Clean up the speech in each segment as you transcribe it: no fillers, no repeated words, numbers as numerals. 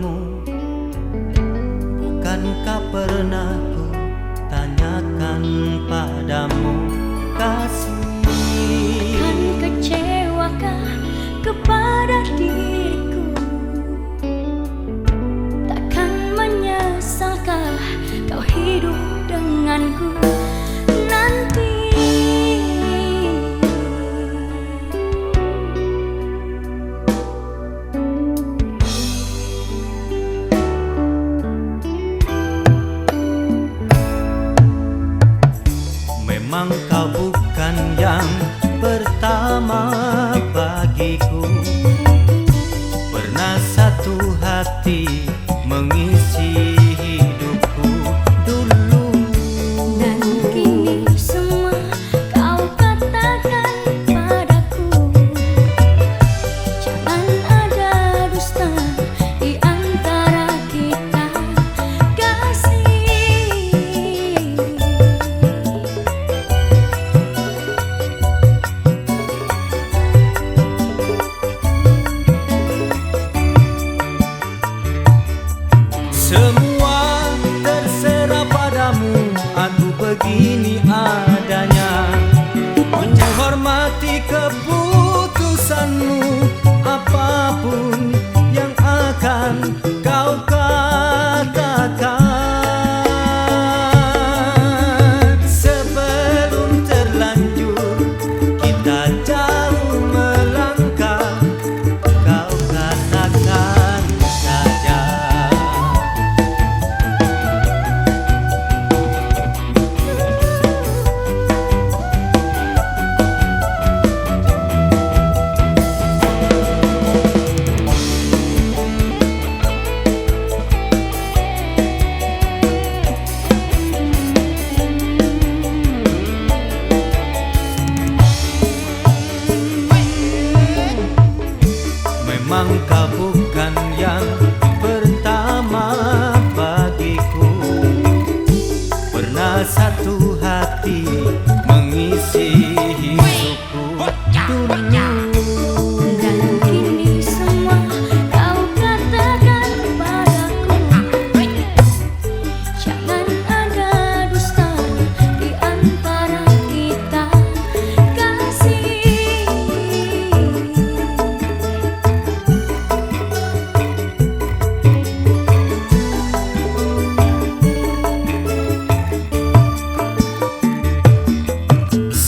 bertemu. Bukankah pernah ku tanyakan padamu, kasih? Kan kecewakah kepada diriku? Takkan menyesalkah kau hidup denganku nanti? Memang kau bukan yang pertama bagiku. Pernah satu hati mengisi hidupku dulu. Dan kini semua kau katakan padaku. Jangan ada dusta di antara kita, kasih. Semua terserah padamu, aku begini adanya. Menghormati keputusanmu, apapun yang akan kau katakan. Sebelum terlanjur kita jauh melangkah, kau katakan saja. Memang kau bukan yang pertama bagiku. Pernah satu hati mengisi hidupku dulu. Dan kini semua kau katakan padaku. Jangan ada dusta di antara kita, kasih.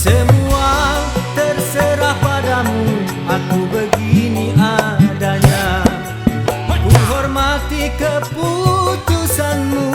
Semua terserah padamu, aku begini adanya. Ku hormati keputusanmu,